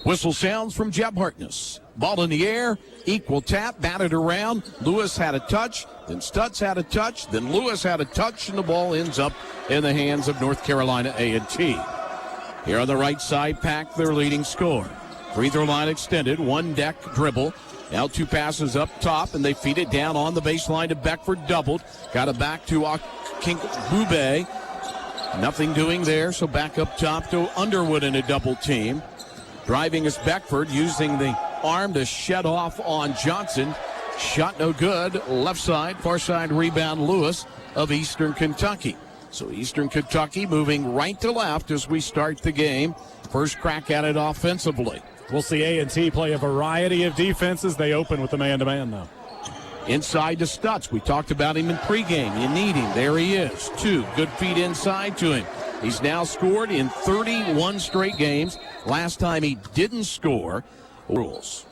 Whistle sounds from Jeb Harkness. Ball in the air, equal tap, batted around. Lewis had a touch, then Stutz had a touch, then Lewis had a touch, and the ball ends up in the hands of North Carolina A&T. Here on the right side, Pack, their leading scorer. Free throw line extended, one deck dribble. Now two passes up top, and they feed it down on the baseline to Beckford, doubled. Got it back to Kinkubé. Nothing doing there, so back up top to Underwood in a double team. Driving is Beckford, using the arm to shed off on Johnson. Shot no good. Left side, far side rebound, Lewis of Eastern Kentucky. So Eastern Kentucky moving right to left as we start the game. First crack at it offensively. We'll see A&T play a variety of defenses. They open with the man-to-man, though. Inside to Stutz. We talked about him in pregame. You need him. There he is. Two good feet inside to him. He's now scored in 31 straight games. Last time he didn't score. Rules.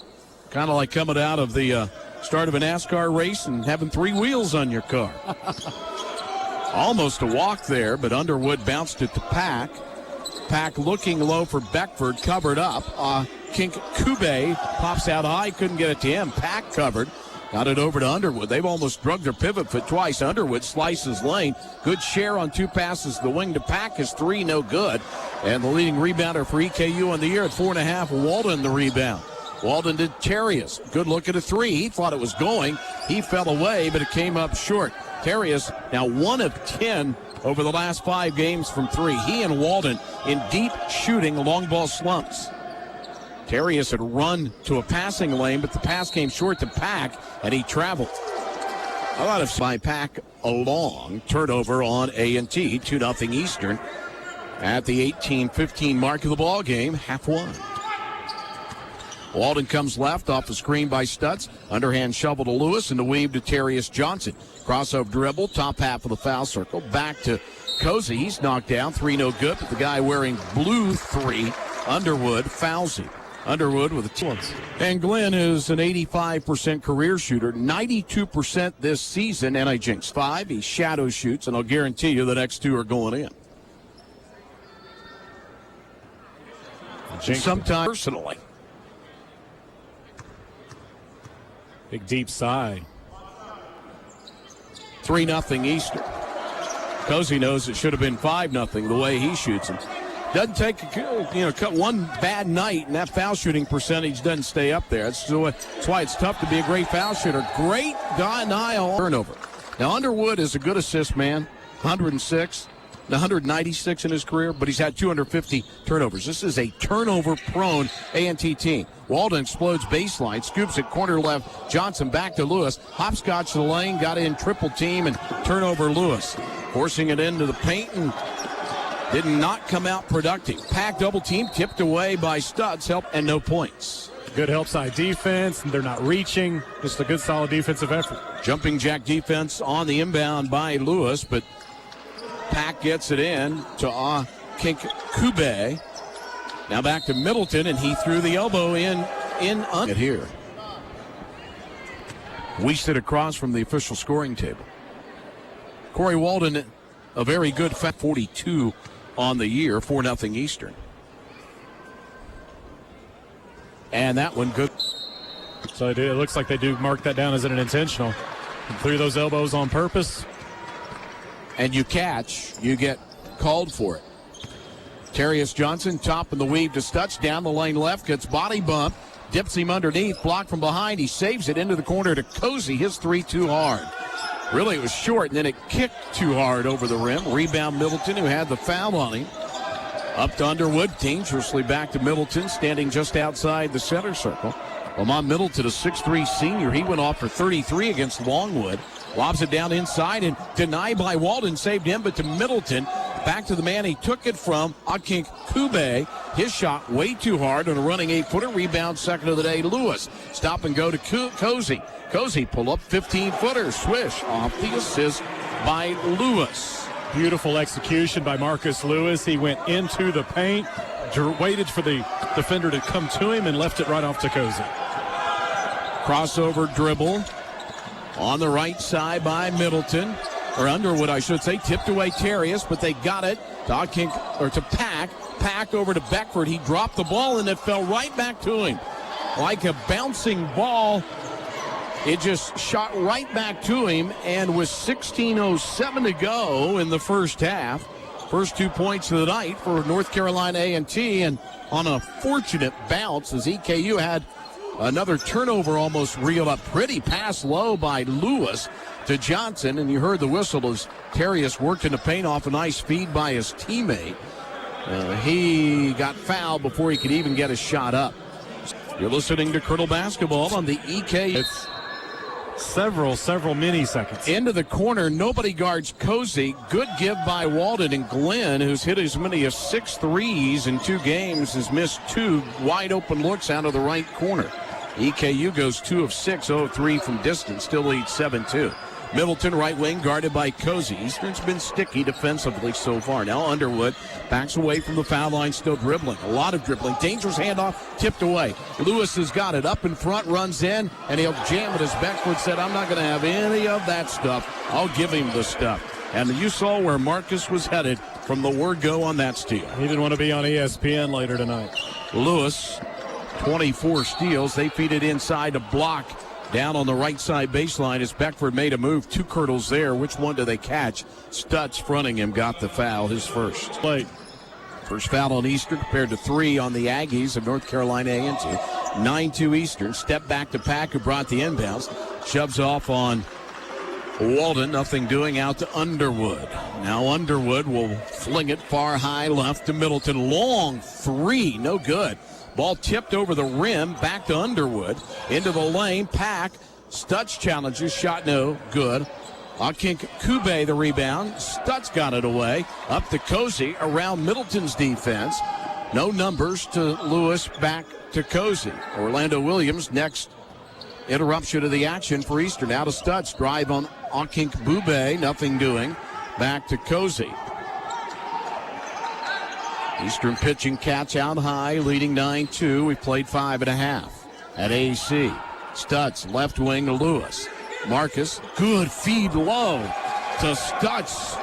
Kind of like coming out of the start of a NASCAR race and having three wheels on your car. Almost a walk there, but Underwood bounced it to Pack. Pack looking low for Beckford, covered up. Kinkubé pops out high, couldn't get it to him. Pack covered. Got it over to Underwood. They've almost drugged their pivot foot twice. Underwood slices lane. Good share on two passes. The wing to Pack is three, no good. And the leading rebounder for EKU on the year at 4.5, Walden the rebound. Walden to Terrius. Good look at a three. He thought it was going. He fell away, but it came up short. Terrius now 1 of 10 over the last 5 games from three. He and Walden in deep shooting long ball slumps. Terrius had run to a passing lane, but the pass came short to Pack, and he traveled. A lot of by Pack along. Turnover on A&T, 2-0 Eastern at the 18-15 mark of the ball game, half one. Walden comes left off the screen by Stutz. Underhand shovel to Lewis and the weave to Terrius Johnson. Crossover dribble, top half of the foul circle. Back to Cozy. He's knocked down. Three no good, but the guy wearing blue three, Underwood, fouls him. Underwood with a 2. And Glenn is an 85% career shooter, 92% this season, and I jinxed 5. He shadow shoots, and I'll guarantee you the next 2 are going in. Sometimes personally. Big deep sigh. 3-0 Eastern. Cozy knows it should have been 5-0 the way he shoots them. Doesn't take one bad night, and that foul shooting percentage doesn't stay up there. That's why it's tough to be a great foul shooter. Great denial turnover. Now Underwood is a good assist man, 106, 196 in his career, but he's had 250 turnovers. This is a turnover-prone A&T team. Walden explodes baseline, scoops it corner left. Johnson back to Lewis. Hopscotch to the lane, got in triple team, and turnover Lewis. Forcing it into the paint and did not come out productive. Pack double team, tipped away by Stutz, help, and no points. Good help side defense, and they're not reaching. Just a good solid defensive effort. Jumping jack defense on the inbound by Lewis, but Pack gets it in to Kinkubé. Now back to Middleton, and he threw the elbow in here. We sit across from the official scoring table. Corey Walden, a very good 42 on the year, 4-0 Eastern. And that one good. So it looks like they do mark that down as an intentional. Threw those elbows on purpose. And you catch, you get called for it. Terrius Johnson, top in the weave to Stutz, down the lane left, gets body bump, dips him underneath, blocked from behind. He saves it into the corner to Cozy. His three too hard. Really, it was short, and then it kicked too hard over the rim. Rebound Middleton, who had the foul on him. Up to Underwood, dangerously back to Middleton, standing just outside the center circle. Lamont Middleton, a 6'3 senior. He went off for 33 against Longwood. Lobs it down inside and denied by Walden, saved him, but to Middleton. Back to the man he took it from, Kinkubé. His shot way too hard on a running 8-footer. Rebound second of the day, Lewis. Stop and go to Cozy. Cozy pull up 15-footer. Swish off the assist by Lewis. Beautiful execution by Marcus Lewis. He went into the paint, waited for the defender to come to him, and left it right off to Cozy. Crossover dribble on the right side by Middleton. or Underwood, I should say, tipped away Terrius, but they got it to Pack. Pack over to Beckford. He dropped the ball, and it fell right back to him. Like a bouncing ball, it just shot right back to him, and with 16:07 to go in the first half, first 2 points of the night for North Carolina A&T, and on a fortunate bounce as EKU had another turnover almost reeled up. Pretty pass low by Lewis to Johnson, and you heard the whistle as Terrius worked in the paint off a nice feed by his teammate. He got fouled before he could even get a shot up. You're listening to Colonel Basketball on the EKU. It's several mini seconds. Into the corner, nobody guards Cozy. Good give by Walden, and Glenn, who's hit as many as 6 threes in 2 games, has missed 2 wide open looks out of the right corner. EKU goes 2 of 6, 0 of 3 from distance, still leads 7-2. Middleton, right wing, guarded by Cozy. Eastern's been sticky defensively so far. Now Underwood backs away from the foul line, still dribbling. A lot of dribbling. Dangerous handoff, tipped away. Lewis has got it up in front, runs in, and he'll jam it as Beckford said, I'm not going to have any of that stuff. I'll give him the stuff. And you saw where Marcus was headed from the word go on that steal. He didn't want to be on ESPN later tonight. Lewis, 24 steals. They feed it inside to block. Down on the right side baseline as Beckford made a move. 2 Kirtles there. Which one do they catch? Stutz fronting him got the foul, his first. First foul on Eastern compared to 3 on the Aggies of North Carolina A&T. 9-2 Eastern. Step back to Pack, who brought the inbounds. Shoves off on Walden. Nothing doing out to Underwood. Now Underwood will fling it far high left to Middleton. Long 3. No good. Ball tipped over the rim, back to Underwood, into the lane. Pack, Stutz challenges, shot no good. Akink Kube the rebound. Stutz got it away. Up to Cozy around Middleton's defense. No numbers to Lewis, back to Cozy. Orlando Williams next interruption of the action for Eastern. Out of Stutz, drive on Akink Kube, nothing doing. Back to Cozy. Eastern pitching catch out high, leading 9-2. We played 5.5 at AC. Stutz, left wing to Lewis. Marcus, good feed low to Stutz.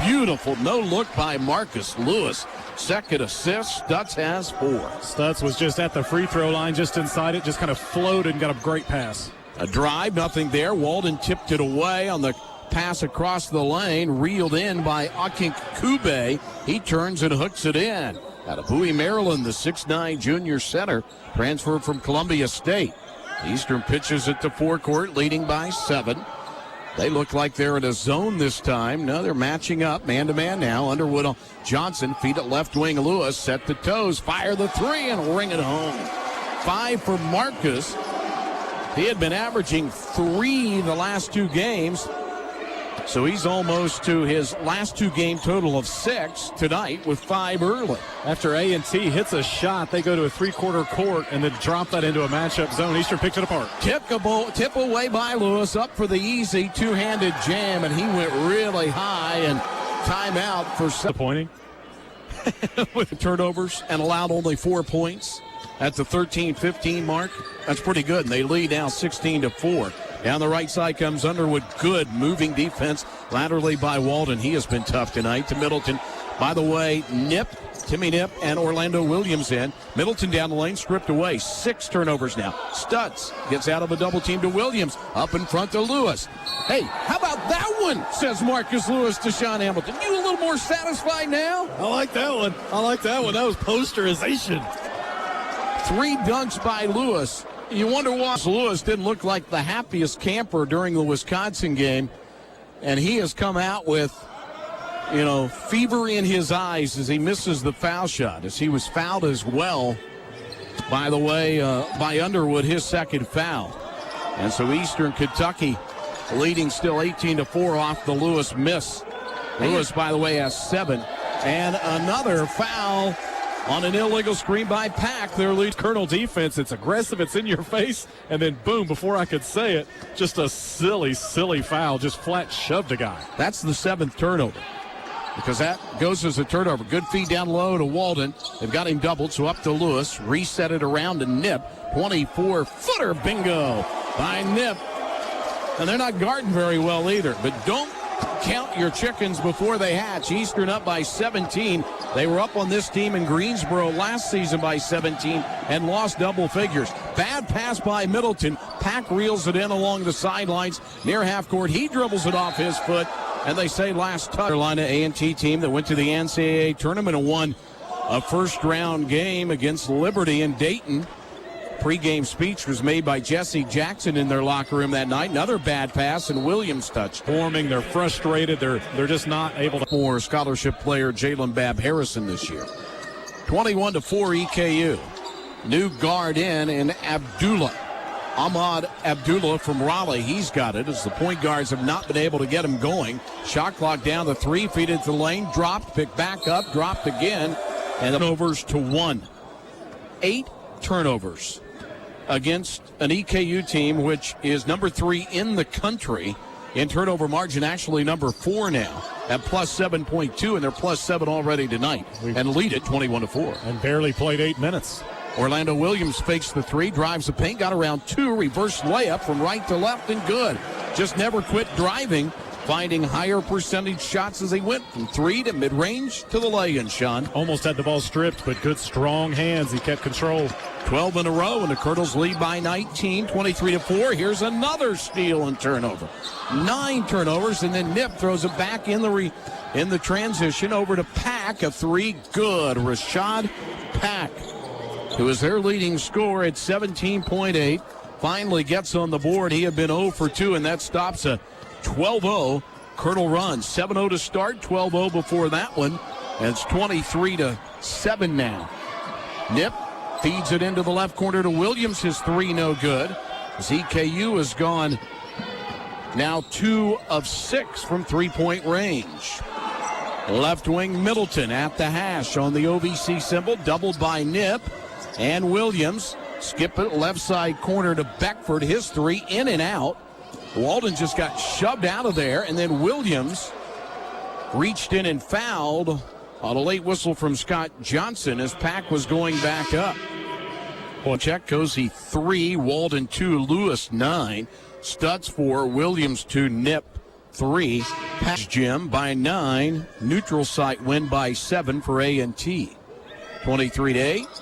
Beautiful no look by Marcus. Lewis, second assist. Stutz has 4. Stutz was just at the free throw line, just inside it, just kind of floated and got a great pass. A drive, nothing there. Walden tipped it away on the pass across the lane, reeled in by Akink Kube. He turns and hooks it in. Out of Bowie, Maryland, the 6'9 junior center, transferred from Columbia State. Eastern pitches it to forecourt, leading by 7. They look like they're in a zone this time. No, they're matching up, man-to-man now. Underwood on Johnson, feed it left wing. Lewis, set the toes, fire the 3, and ring it home. 5 for Marcus. He had been averaging 3 the last 2 games. So he's almost to his last 2 game total of 6 tonight with 5 early. After A&T hits a shot, they go to a 3-quarter court and then drop that into a matchup zone. Eastern picked it apart. Tip away by Lewis, up for the easy 2-handed jam, and he went really high, and timeout for disappointing with the turnovers and allowed only 4 points at the 13-15 mark. That's pretty good, and they lead now 16-4. Down the right side comes Underwood. Good moving defense laterally by Walden. He has been tough tonight. To Middleton. By the way, Timmy Nip and Orlando Williams in. Middleton down the lane, stripped away. 6 turnovers now. Stutz gets out of a double team to Williams. Up in front to Lewis. Hey, how about that one, says Marcus Lewis to Sean Hamilton. You a little more satisfied now? I like that one. That was posterization. 3 dunks by Lewis. You wonder why Lewis didn't look like the happiest camper during the Wisconsin game. And he has come out with, fever in his eyes as he misses the foul shot, as he was fouled as well, by the way, by Underwood, his second foul. And so Eastern Kentucky leading still 18-4 off the Lewis miss. Lewis, by the way, has 7. And another foul on an illegal screen by Pack. Their lead Colonel defense. It's aggressive. It's in your face. And then, boom, before I could say it, just a silly foul. Just flat shoved a guy. That's the 7th turnover, because that goes as a turnover. Good feed down low to Walden. They've got him doubled, so up to Lewis. Reset it around to Nip. 24-footer bingo by Nip. And they're not guarding very well either. But don't count your chickens before they hatch. Eastern up by 17. They were up on this team in Greensboro last season by 17 and lost double figures. Bad pass by Middleton. Pack reels it in along the sidelines near half court. He dribbles it off his foot, and they say last touch. Carolina A&T team that went to the NCAA tournament and won a first-round game against Liberty in Dayton. Pre-game speech was made by Jesse Jackson in their locker room that night. Another bad pass, and Williams touched. Forming, they're frustrated. They're just not able to. For scholarship player Jalen Babb Harrison this year. 21-4 EKU. New guard in Abdullah. Ahmad Abdullah from Raleigh. He's got it as the point guards have not been able to get him going. Shot clock down to 3, feed into the lane, dropped, picked back up, dropped again, and turnovers to 1. 8 turnovers against an EKU team which is number 3 in the country in turnover margin, actually number 4 now at plus 7.2, and they're plus 7 already tonight and lead it 21-4. And barely played 8 minutes. Orlando Williams fakes the 3, drives the paint, got around 2, reverse layup from right to left, and good. Just never quit driving, finding higher percentage shots as they went from 3 to mid-range to the lay-in, Sean. Almost had the ball stripped, but good, strong hands. He kept control. 12 in a row, and the Colonels lead by 19, 23-4. Here's another steal and turnover. 9 turnovers, and then Nip throws it back in the transition over to Pack. A 3, good. Rashad Pack, who is their leading scorer at 17.8, finally gets on the board. He had been 0 for 2, and that stops a 12-0 Colonel run. 7-0 to start, 12-0 before that one, and it's 23-7 now. Nip feeds it into the left corner to Williams. His 3 no good. EKU has gone now 2 of 6 from 3-point range. Left wing Middleton at the hash on the OVC symbol, doubled by Nip. And Williams skip it left side corner to Beckford. His 3 in and out. Walden just got shoved out of there, and then Williams reached in and fouled on a late whistle from Scott Johnson as Pack was going back up. Check, Cozy 3, Walden 2, Lewis 9, Stutz 4, Williams 2, Nip 3, Pack Jim by 9, neutral site win by 7 for A&T. 23-8.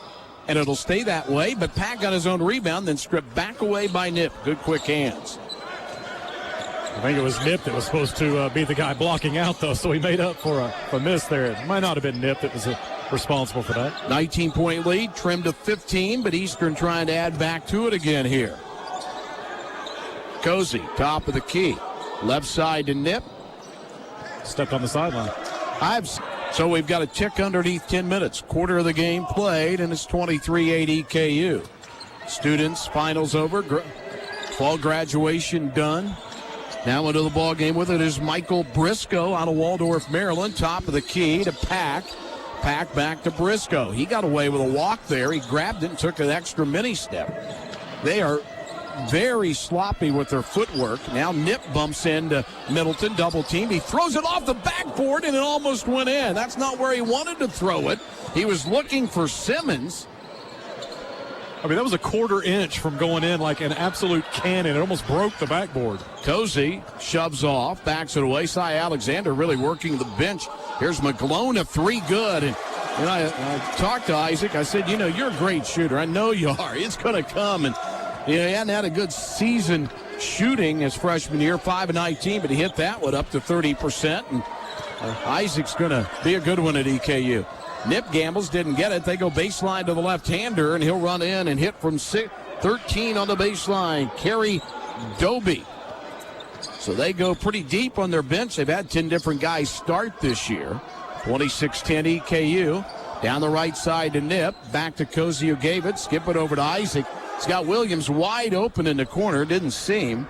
And it'll stay that way, but Pack got his own rebound, then stripped back away by Nip. Good quick hands. I think it was Nip that was supposed to be the guy blocking out, though, so he made up for a miss there. It might not have been Nip that was responsible for that. 19-point lead, trimmed to 15, but Eastern trying to add back to it again here. Cozy, top of the key. Left side to Nip. Stepped on the sideline. So we've got a tick underneath 10 minutes. Quarter of the game played, and it's 23-8 EKU. Students, finals over. Fall graduation done. Now into the ball game with it is Michael Briscoe out of Waldorf, Maryland. Top of the key to Pack. Pack back to Briscoe. He got away with a walk there. He grabbed it and took an extra mini step. They are very sloppy with their footwork. Now Nip bumps into Middleton, double team. He throws it off the backboard and it almost went in. That's not where he wanted to throw it. He was looking for Simmons. I mean, that was a quarter inch from going in like an absolute cannon. It almost broke the backboard. Cozy shoves off, backs it away. Cy Alexander really working the bench. Here's McGlone, a 3 good. And I talked to Isaac. I said, you're a great shooter. I know you are. It's going to come. And he hadn't had a good season shooting his freshman year, 5 of 19, but he hit that one up to 30%. And Isaac's going to be a good one at EKU. Nip gambles, didn't get it. They go baseline to the left-hander, and he'll run in and hit from 13 on the baseline. Kerry Doby. So they go pretty deep on their bench. They've had 10 different guys start this year. 26-10 EKU. Down the right side to Nip. Back to Cozy, who gave it. Skip it over to Isaac. He's got Williams wide open in the corner. Didn't see him.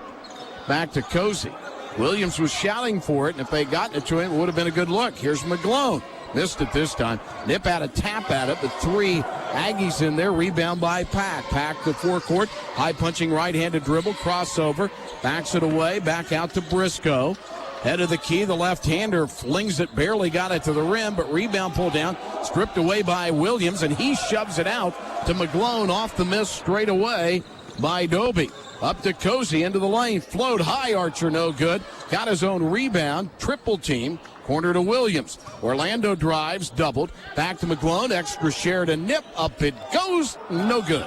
Back to Cozy. Williams was shouting for it, and if they'd gotten it to him, it would have been a good look. Here's McGlone. Missed it this time. Nip had a tap at it, but 3 Aggies in there. Rebound by Pack. Pack to forecourt. High-punching right-handed dribble. Crossover. Backs it away. Back out to Briscoe. Head of the key. The left-hander flings it. Barely got it to the rim, but rebound pulled down. Stripped away by Williams, and he shoves it out to McGlone off the miss straight away. by Doby. Up to Cozy into the lane. Float high, Archer no good. Got his own rebound. Triple team. Corner to Williams. Orlando drives, doubled. Back to McGlone. Extra share to Nip. Up it goes. No good.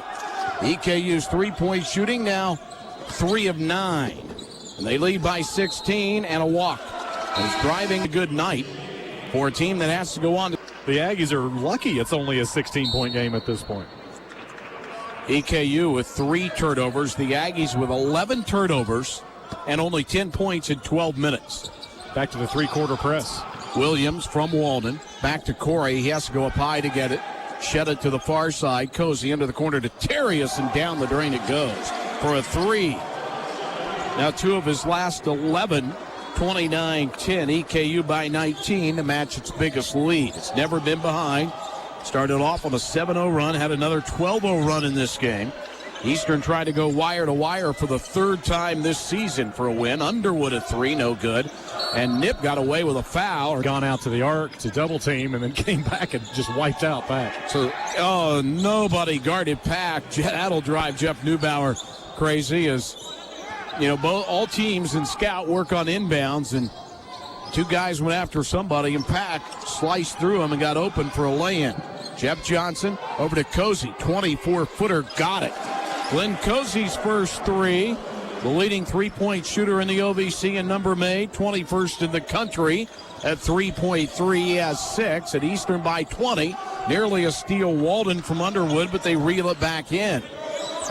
EKU's three-point shooting now 3 of 9. And they lead by 16 and a walk. It's driving a good night for a team that has to go on. The Aggies are lucky it's only a 16-point game at this point. EKU with 3 turnovers. The Aggies with 11 turnovers and only 10 points in 12 minutes. Back to the three-quarter press. Williams from Walden. Back to Corey. He has to go up high to get it. Shed it to the far side. Cozy into the corner to Terrius, and down the drain it goes for a 3. Now 2 of his last 11. 29-10. EKU by 19 to match its biggest lead. It's never been behind. Started off on a 7-0 run, had another 12-0 run in this game. Eastern tried to go wire to wire for the 3rd time this season for a win. Underwood a 3, no good. And Nip got away with a foul. Gone out to the arc to double team and then came back and just wiped out Pack. So, nobody guarded Pack. That'll drive Jeff Neubauer crazy as, all teams in Scout work on inbounds, and 2 guys went after somebody, and Pack sliced through him and got open for a lay-in. Jeff Johnson over to Cozy. 24-footer, got it. Glenn Cozy's first 3. The leading three-point shooter in the OVC and number made. 21st in the country at 3.3. He has 6 at Eastern by 20. Nearly a steal Walden from Underwood, but they reel it back in.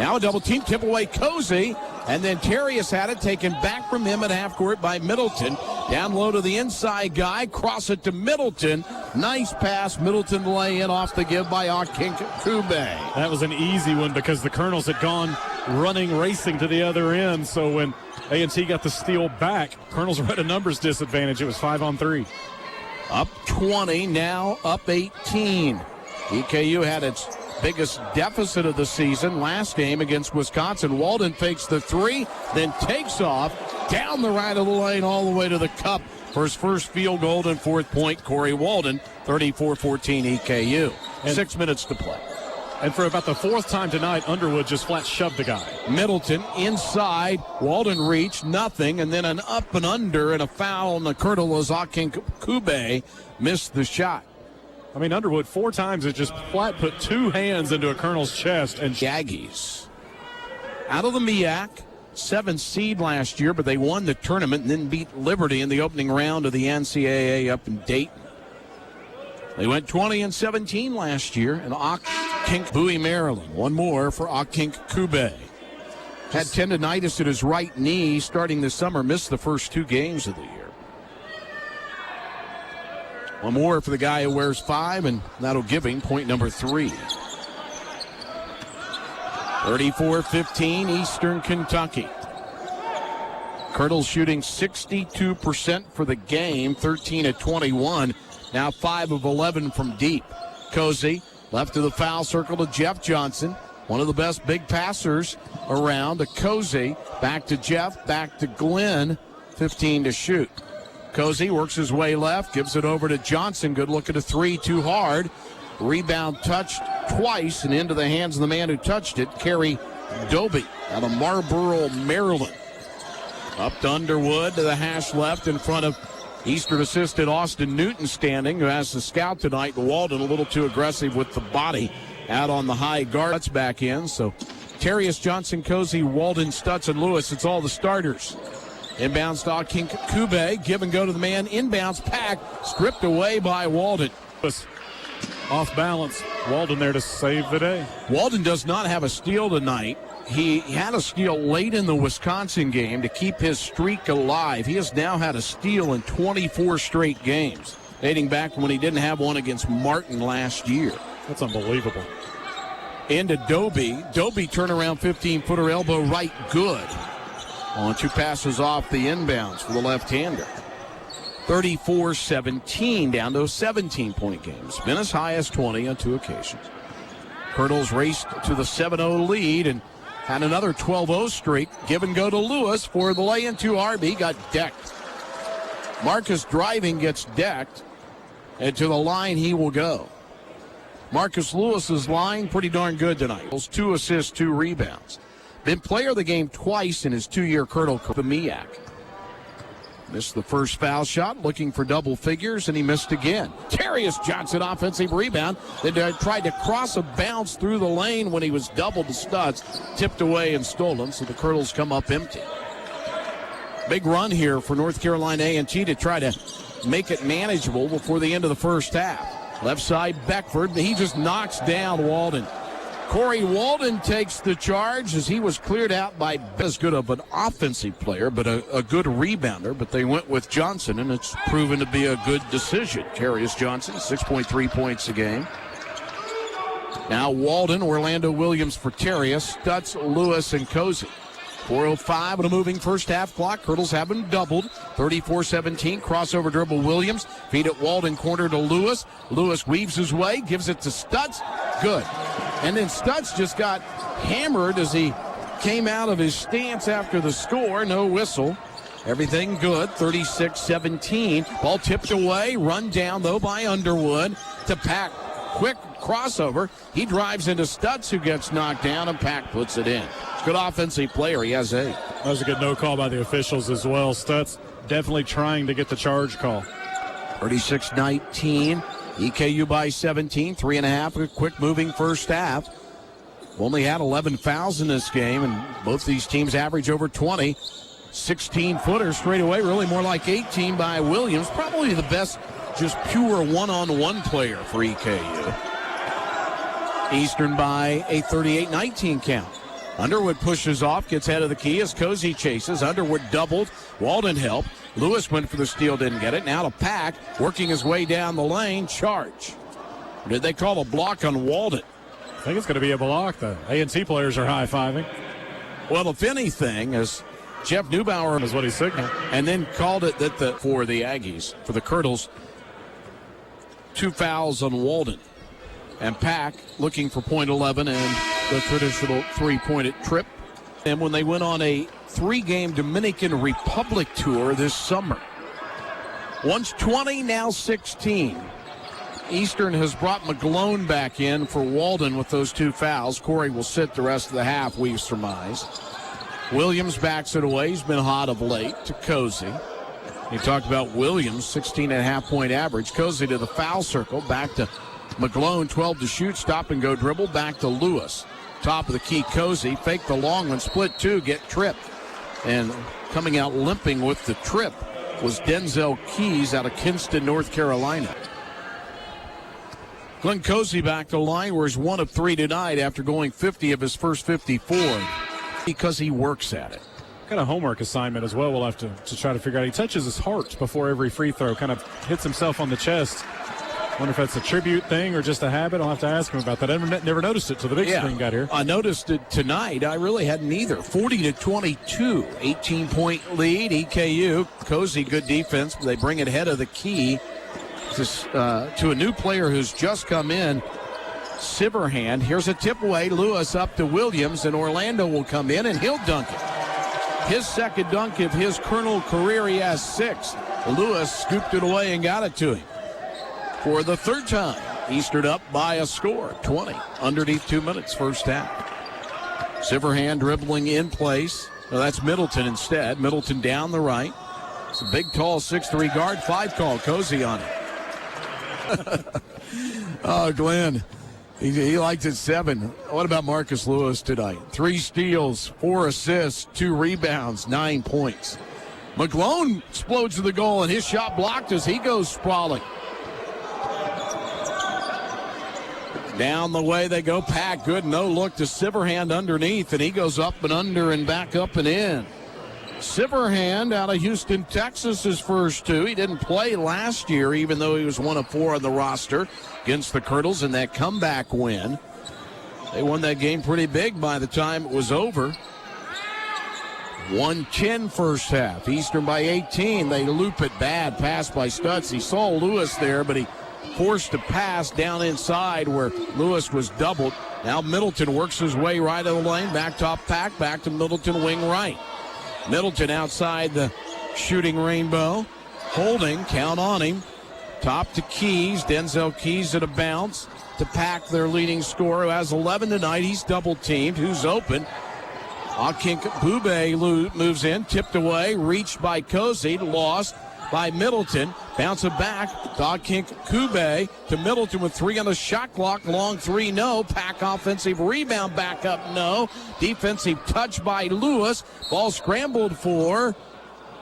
Now a double team, tip away Cozy. And then Terrius had it taken back from him at half court by Middleton. Down low to the inside guy. Cross it to Middleton. Nice pass. Middleton lay in off the give by EKU. That was an easy one because the Colonels had gone running, racing to the other end. So when A&T got the steal back, Colonels were at a numbers disadvantage. It was 5-on-3. Up 20, now up 18. EKU had its biggest deficit of the season last game against Wisconsin. Walden fakes the 3, then takes off down the right of the lane all the way to the cup for his first field goal and 4th point. Corey Walden, 34-14 EKU. 6 minutes to play. And for about the 4th time tonight, Underwood just flat shoved the guy. Middleton inside. Walden reached nothing, and then an up and under and a foul on the Colonel as EKU missed the shot. I mean, Underwood 4 times has just flat put 2 hands into a Colonel's chest. And Aggies out of the MEAC, 7th seed last year, but they won the tournament and then beat Liberty in the opening round of the NCAA up in Dayton. They went 20-17 last year in Bowie, Maryland. One more for EKU. Had tendonitis at his right knee starting this summer, missed the first 2 games of the year. One more for the guy who wears 5, and that'll give him point number 3. 34-15, Eastern Kentucky. Colonels shooting 62% for the game, 13 of 21. Now 5 of 11 from deep. Cozy left to the foul circle to Jeff Johnson, one of the best big passers around. To Cozy, back to Jeff, back to Glenn, 15 to shoot. Cozy works his way left, gives it over to Johnson. Good look at a 3, too hard. Rebound touched twice and into the hands of the man who touched it, Kerry Doby, out of Marlboro, Maryland. Up to Underwood to the hash left in front of Eastern assistant Austin Newton standing, who has the scout tonight. Walden a little too aggressive with the body out on the high guard. That's back in, so Terrius, Johnson, Cozy, Walden, Stutz, and Lewis, it's all the starters. Inbounds to EKU, give and go to the man. Inbounds, Pack, stripped away by Walden. Off balance. Walden there to save the day. Walden does not have a steal tonight. He had a steal late in the Wisconsin game to keep his streak alive. He has now had a steal in 24 straight games, dating back from when he didn't have one against Martin last year. That's unbelievable. Into Doby. Doby turnaround 15-footer elbow right, good. On 2 passes off the inbounds for the left-hander. 34-17, down to a 17-point game. It's been as high as 20 on 2 occasions. Colonels raced to the 7-0 lead and had another 12-0 streak. Give and go to Lewis for the lay-in to RB. Got decked. Marcus driving gets decked, and to the line he will go. Marcus Lewis's line pretty darn good tonight. 2 assists, 2 rebounds. Been player of the game twice in his 2-year Colonel Miak. Missed the first foul shot, looking for double figures, and he missed again. Terrius Johnson, offensive rebound. They tried to cross a bounce through the lane when he was doubled to studs, tipped away and stolen, so the Colonels come up empty. Big run here for North Carolina A&T to try to make it manageable before the end of the first half. Left side, Beckford. He just knocks down Walden. Corey Walden takes the charge as he was cleared out by as good of an offensive player, but a good rebounder. But they went with Johnson, and it's proven to be a good decision. Terrius Johnson, 6.3 points a game. Now Walden, Orlando Williams for Terrius, Stutz, Lewis, and Cozy. 4:05 on a moving first half clock. Colonels have been doubled. 34-17. Crossover dribble Williams. Feed it Walden, corner to Lewis. Lewis weaves his way, gives it to Stutz. Good. And then Stutz just got hammered as he came out of his stance after the score. No whistle. Everything good. 36-17. Ball tipped away. Run down, though, by Underwood to Pack. Quick crossover. He drives into Stutz, who gets knocked down, and Pack puts it in. Good offensive player. He has 8. That was a good no call by the officials as well. Stutz definitely trying to get the charge call. 36-19. EKU by 17. 3.5. A quick moving first half. Only had 11 fouls in this game, and both these teams average over 20. 16-footer straight away, really more like 18 by Williams. Probably the best just pure one-on-one player for EKU. Eastern by a 38-19 count. Underwood pushes off, gets head of the key as Cozy chases. Underwood doubled. Walden helped. Lewis went for the steal, didn't get it. Now to Pack, working his way down the lane. Charge. Or did they call a block on Walden? I think it's going to be a block. The A&T players are high-fiving. Well, if anything, as Jeff Neubauer is what he signaled, and then called it that for the Aggies, for the Colonels, 2 fouls on Walden. And Pack looking for .11 and the traditional three-pointed trip. And when they went on a 3-game Dominican Republic tour this summer. Once 20, now 16. Eastern has brought McGlone back in for Walden with those 2 fouls. Corey will sit the rest of the half, we surmise. Williams backs it away. He's been hot of late to Cozy. You talked about Williams, 16.5-point average. Cozy to the foul circle, back to McGlone, 12 to shoot, stop and go dribble, back to Lewis. Top of the key, Cozy, fake the long one, split 2, get tripped. And coming out limping with the trip was Denzel Keys out of Kinston, North Carolina. Glenn Cozy back to the line where he's 1 of 3 tonight after going 50 of his first 54 because he works at it. Got a homework assignment as well we'll have to try to figure out. He touches his heart before every free throw, kind of hits himself on the chest. Wonder if that's a tribute thing or just a habit. I'll have to ask him about that. I never noticed it till the big screen got here. I noticed it tonight. I really hadn't either. 40-22, 18-point lead. EKU. Cozy, good defense, but they bring it head of the key to a new player who's just come in, Silverhand. Here's a tip away. Lewis up to Williams, and Orlando will come in, and he'll dunk it. His second dunk of his Colonel career. He has 6. Lewis scooped it away and got it to him. For the third time, Eastern up by a score, 20, underneath 2 minutes, first half. Silverhand dribbling in place. No, that's Middleton instead. Middleton down the right. It's a big, tall 6'3 guard. 5 call. Cozy on it. Oh, Glenn. He liked it 7. What about Marcus Lewis tonight? 3 steals, 4 assists, 2 rebounds, 9 points. McGlone explodes to the goal, and his shot blocked as he goes sprawling. Down the way they go. Pack, good no look to Silverhand underneath, and he goes up and under and back up and in. Silverhand out of Houston, Texas, his first 2. He didn't play last year, even though he was 1 of 4 on the roster against the Colonels in that comeback win. They won that game pretty big by the time it was over. 1:10 first half. Eastern by 18. They loop it bad. Pass by Stutz. He saw Lewis there, but he forced to pass down inside where Lewis was doubled. Now Middleton works his way right of the lane. Back top Pack. Back to Middleton, wing right. Middleton outside the shooting rainbow. Holding. Count on him. Top to Keys. Denzel Keys at a bounce to Pack, their leading scorer, who has 11 tonight. He's double teamed. Who's open? Bube moves in, tipped away, reached by Cozy, lost by Middleton. Bounce it back. Kube to Middleton with 3 on the shot clock. Long 3, no. Pack offensive rebound back up, no. Defensive touch by Lewis. Ball scrambled for.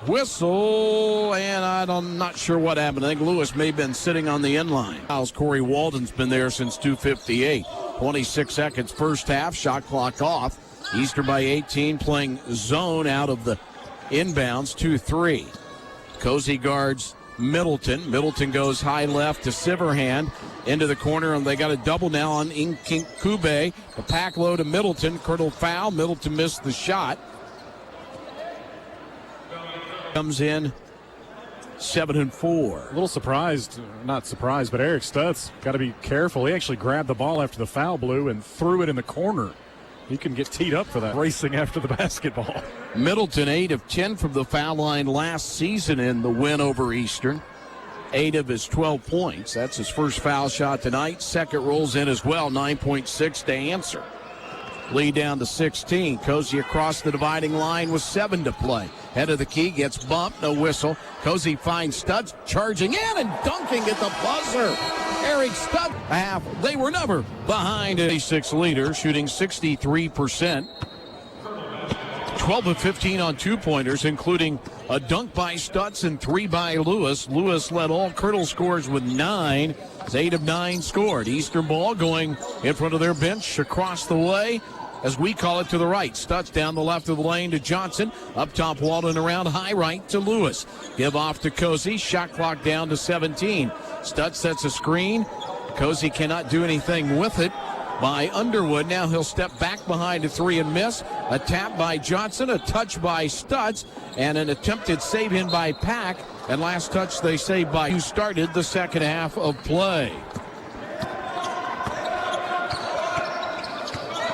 Whistle, and I'm not sure what happened. I think Lewis may have been sitting on the end line. Corey Walden's been there since 2:58. 26 seconds first half. Shot clock off. Eastern by 18, playing zone out of the inbounds. 2-3. Cozy guards Middleton. Middleton goes high left to Silverhand into the corner, and they got a double now on Kube. The pack low to Middleton. Kirtle foul. Middleton missed the shot. Comes in 7-4. A little surprised, not surprised, but Eric Stutz got to be careful. He actually grabbed the ball after the foul blew and threw it in the corner. He can get teed up for that, racing after the basketball. Middleton 8 of 10 from the foul line last season in the win over Eastern. 8 of his 12 points. That's his first foul shot tonight. Second rolls in as well. 9.6 to answer. Lead down to 16. Cozy across the dividing line with 7 to play. Head of the key, gets bumped, no whistle. Cozy finds Stutz charging in and dunking at the buzzer. Eric Stutz, half. They were never behind a 6 leader, shooting 63%. 12 of 15 on 2-pointers, including a dunk by Stutz and 3 by Lewis. Lewis led all. Kirtle scores with 9. It's 8 of 9 scored. Eastern ball going in front of their bench across the way, as we call it, to the right. Stutz down the left of the lane to Johnson. Up top, Walden around high right to Lewis. Give off to Cozy. Shot clock down to 17. Stutz sets a screen. Cozy cannot do anything with it by Underwood. Now he'll step back behind a 3 and miss. A tap by Johnson, a touch by Stutz, and an attempted save in by Pack. And last touch they say by who started the second half of play.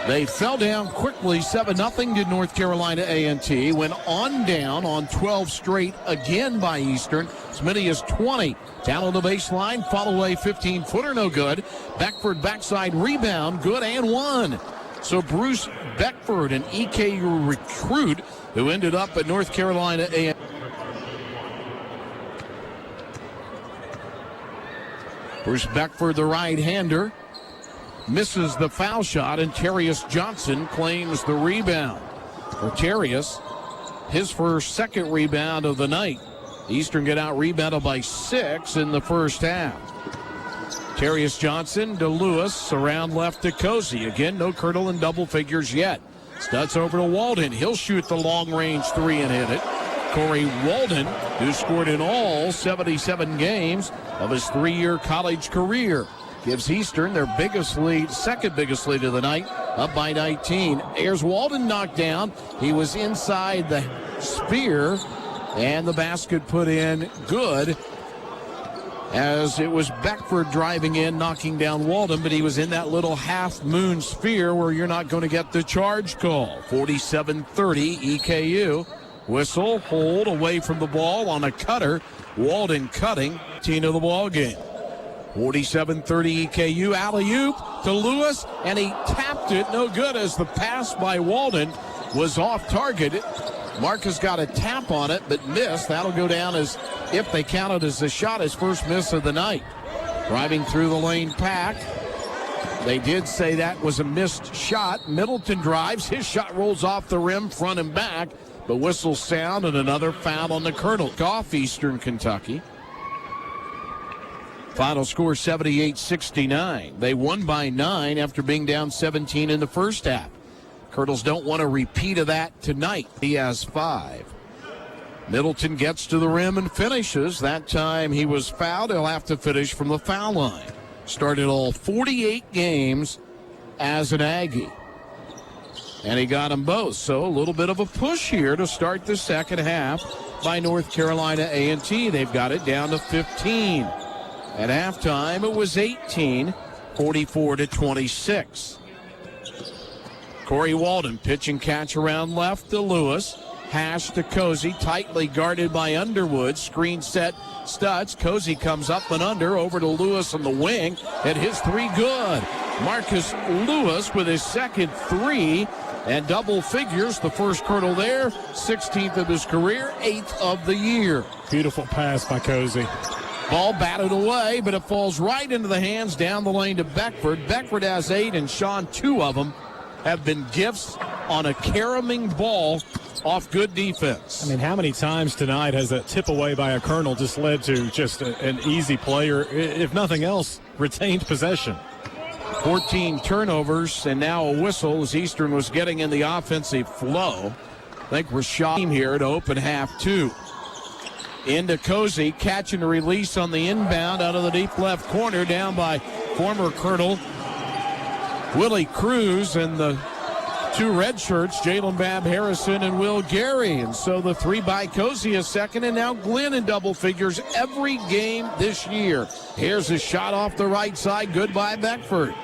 They fell down quickly, 7-0 to North Carolina A&T. Went on down on 12 straight again by Eastern. As many as 20. Down on the baseline, fall away 15-footer, no good. Beckford backside rebound, good and one. So Bruce Beckford, an EKU recruit who ended up at North Carolina A&T. Bruce Beckford, the right-hander, misses the foul shot, and Terrius Johnson claims the rebound. For Terrius, his second rebound of the night. Eastern get out rebounded by 6 in the first half. Terrius Johnson to Lewis, around left to Cozy. Again, no Kirtle in double figures yet. Stutz over to Walden. He'll shoot the long-range 3 and hit it. Corey Walden, who scored in all 77 games of his 3-year college career, gives Eastern their biggest lead, second biggest lead of the night, up by 19. Ayers Walden knocked down. He was inside the sphere, and the basket put in good, as it was Beckford driving in, knocking down Walden, but he was in that little half-moon sphere where you're not going to get the charge call. 47-30 EKU. Whistle, hold away from the ball on a cutter. Walden cutting, team of the ball game. 47-30 EKU, alley-oop to Lewis, and he tapped it, no good, as the pass by Walden was off target. Marcus got a tap on it, but missed. That'll go down as, if they count it as a shot, his first miss of the night. Driving through the lane, Pack. They did say that was a missed shot. Middleton drives, his shot rolls off the rim, front and back, but whistles sound, and another foul on the Kirtle. Off Eastern Kentucky. Final score 78-69. They won by 9 after being down 17 in the first half. Kirtles don't want a repeat of that tonight. He has 5. Middleton gets to the rim and finishes. That time he was fouled. He'll have to finish from the foul line. Started all 48 games as an Aggie, and he got them both. So a little bit of a push here to start the second half by North Carolina A&T. They've got it down to 15. At halftime, it was 18, 44-26. Corey Walden, pitch and catch around left to Lewis. Hash to Cozy, tightly guarded by Underwood. Screen set, Stutz. Cozy comes up and under, over to Lewis on the wing, and his 3 good. Marcus Lewis with his second 3, and double figures. The first Colonel there, 16th of his career, 8th of the year. Beautiful pass by Cozy. Ball batted away, but it falls right into the hands down the lane to Beckford. Beckford has 8, and Sean, 2 of them have been gifts on a caroming ball off good defense. I mean, how many times tonight has that tip away by a Colonel just led to just an easy player, if nothing else, retained possession? 14 turnovers and now a whistle as Eastern was getting in the offensive flow. I think we're shot here to open half 2. Into Cozy, catch and release on the inbound out of the deep left corner, down by former Colonel Willie Cruz, and the 2 red shirts, Jalen Babb Harrison and Will Gary. And so the 3 by Cozy is second, and now Glenn in double figures every game this year. Here's a shot off the right side, good by Beckford.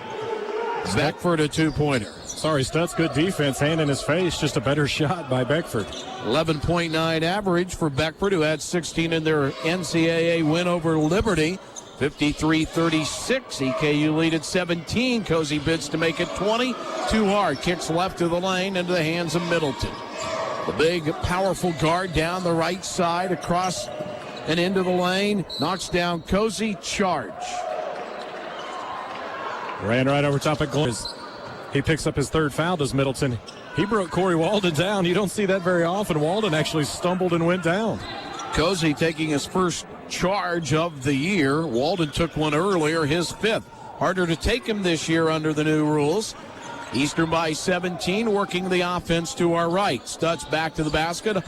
Beckford a 2-pointer. Sorry, Stutz, good defense, hand in his face, just a better shot by Beckford. 11.9 average for Beckford, who had 16 in their NCAA win over Liberty. 53-36. EKU lead at 17. Cozy bids to make it 20. Too hard. Kicks left of the lane into the hands of Middleton. The big, powerful guard down the right side, across and into the lane. Knocks down Cozy. Charge. Ran right over top of Glenn. He picks up his 3rd foul, does Middleton. He broke Corey Walden down. You don't see that very often. Walden actually stumbled and went down. Cozy taking his first charge of the year. Walden took one earlier, his 5th. Harder to take him this year under the new rules. Eastern by 17, working the offense to our right. Stutz back to the basket.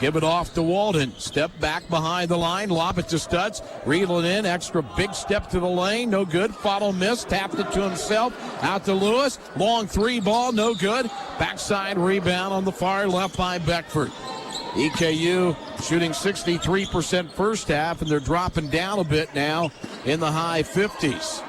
Give it off to Walden. Step back behind the line. Lob it to Stutz. Reel it in. Extra big step to the lane. No good. Follow miss. Tapped it to himself. Out to Lewis. Long 3 ball. No good. Backside rebound on the far left by Beckford. EKU shooting 63% first half, and they're dropping down a bit now in the high 50s.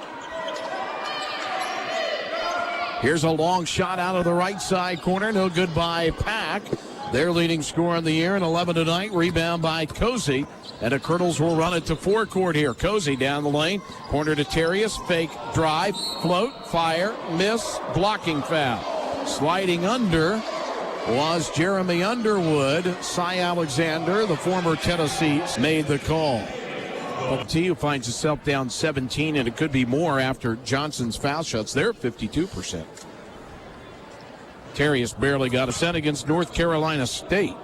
Here's a long shot out of the right side corner. No good by Pack. Their leading scorer on the year, and 11 tonight. Rebound by Cozy. And the Colonels will run it to forecourt here. Cozy down the lane. Corner to Terrius. Fake drive. Float. Fire. Miss. Blocking foul. Sliding under was Jeremy Underwood. Cy Alexander, the former Tennessee, made the call. T, who finds himself down 17, and it could be more after Johnson's foul shots. They're at 52%. Terrius barely got a set against North Carolina State.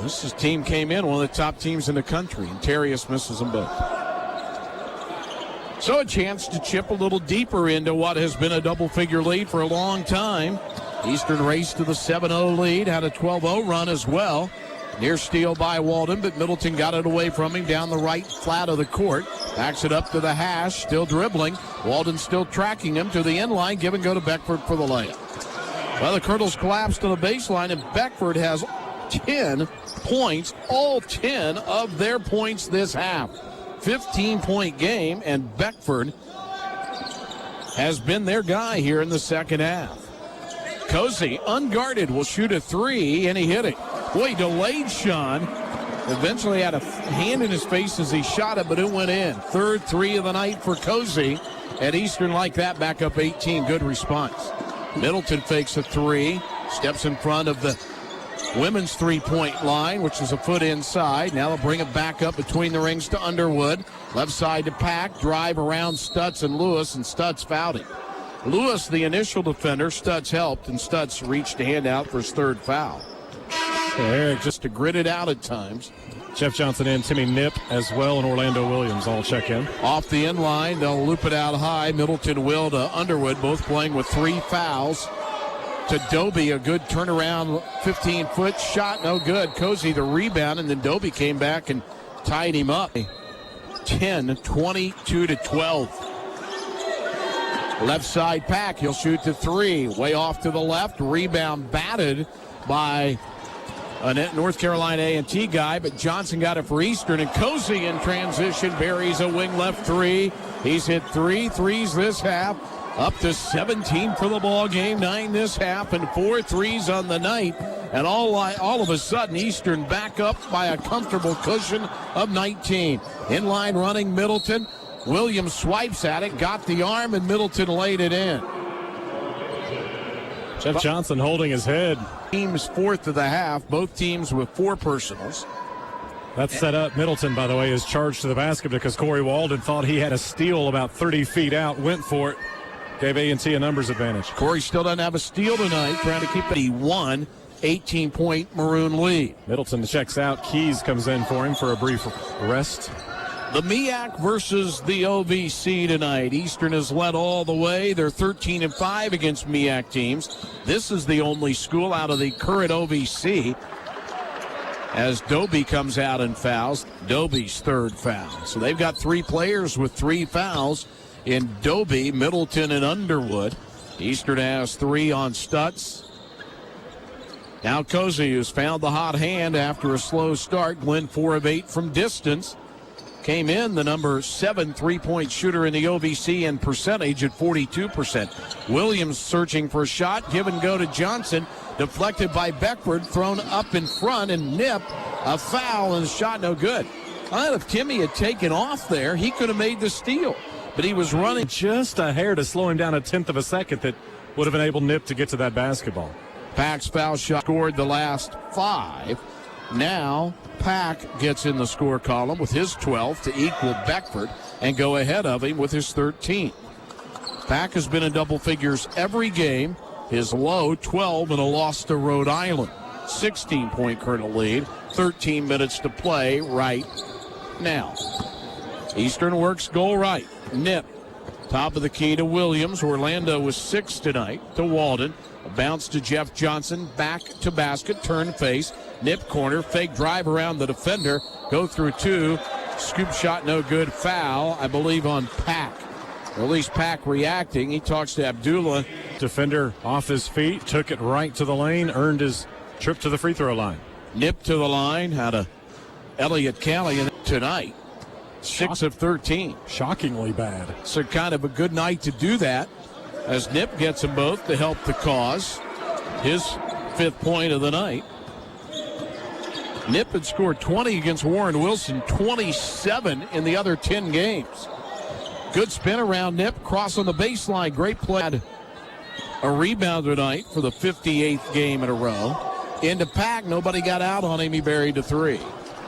This team came in one of the top teams in the country, and Terrius misses them both. So a chance to chip a little deeper into what has been a double-figure lead for a long time. Eastern raced to the 7-0 lead, had a 12-0 run as well. Near steal by Walden, but Middleton got it away from him down the right flat of the court. Backs it up to the hash, still dribbling. Walden still tracking him to the end line. Give and go to Beckford for the layup. Well, the Colonels collapsed to the baseline, and Beckford has 10 points, all 10 of their points this half. 15-point game, and Beckford has been their guy here in the second half. Cozy, unguarded, will shoot a 3, and he hit it. Boy, he delayed Sean. Eventually had a hand in his face as he shot it, but it went in. 3rd 3 of the night for Cozy. At Eastern like that, back up 18. Good response. Middleton fakes a 3. Steps in front of the women's 3-point line, which is a foot inside. Now they'll bring it back up between the rings to Underwood. Left side to Pack. Drive around Stutz and Lewis, and Stutz fouled him. Lewis, the initial defender. Stutz helped, and Stutz reached a hand out for his 3rd foul. Eric just to grit it out at times. Jeff Johnson and Timmy Nip as well, and Orlando Williams all check in. Off the end line, they'll loop it out high. Middleton will to Underwood, both playing with 3 fouls. To Doby, a good turnaround 15-foot shot, no good. Cozy the rebound, and then Doby came back and tied him up. 10, 22 to 12. Left side Pack, he'll shoot the 3. Way off to the left, rebound batted by a North Carolina A&T guy, but Johnson got it for Eastern, and Cozy in transition buries a wing left 3. He's hit 3 threes this half, up to 17 for the ball game, 9 this half, and 4 threes on the night. And all of a sudden, Eastern back up by a comfortable cushion of 19. Inline running Middleton. Williams swipes at it, got the arm, and Middleton laid it in. Jeff Johnson holding his head. Teams fourth of the half, both teams with 4 personals. That set up. Middleton, by the way, is charged to the basket because Corey Walden thought he had a steal about 30 feet out, went for it, gave A&T a numbers advantage. Corey still doesn't have a steal tonight, trying to keep it. He won 18-point Maroon lead. Middleton checks out. Keys comes in for him for a brief rest. The MEAC versus the OVC tonight. Eastern has led all the way. They're 13-5 against MEAC teams. This is the only school out of the current OVC as Dobie comes out and fouls. Dobie's 3rd foul. So they've got 3 players with 3 fouls in Dobie, Middleton, and Underwood. Eastern has 3 on Stutz. Now Cozy, who's found the hot hand after a slow start. Glenn 4 of 8 from distance. Came in the number 7 3-point shooter in the OVC in percentage at 42%. Williams searching for a shot. Give and go to Johnson. Deflected by Beckford. Thrown up in front and Nip. A foul and a shot no good. I thought if Timmy had taken off there, he could have made the steal. But he was running just a hair to slow him down a tenth of a second that would have enabled Nip to get to that basketball. Pack's foul shot scored the last 5. Now Pack gets in the score column with his 12 to equal Beckford and go ahead of him with his 13. Pack has been in double figures every game. His low 12 in a loss to Rhode Island. 16-point Colonel lead. 13 minutes to play right now. Eastern works goal right. Nip. Top of the key to Williams. Orlando was 6 tonight to Walden. A bounce to Jeff Johnson. Back to basket. Turn face. Nip corner. Fake drive around the defender. Go through 2. Scoop shot no good. Foul, I believe, on Pack. Or at least Pack reacting. He talks to Abdullah. Defender off his feet. Took it right to the lane. Earned his trip to the free throw line. Nip to the line. Had a Elliott Callion tonight. 6 of 13. Shockingly bad. So kind of a good night to do that as Nip gets them both to help the cause. His 5th point of the night. Nip had scored 20 against Warren Wilson, 27 in the other 10 games. Good spin around Nip, cross on the baseline. Great play. A rebound tonight for the 58th game in a row. Into Pack, nobody got out on him. He buried a 3.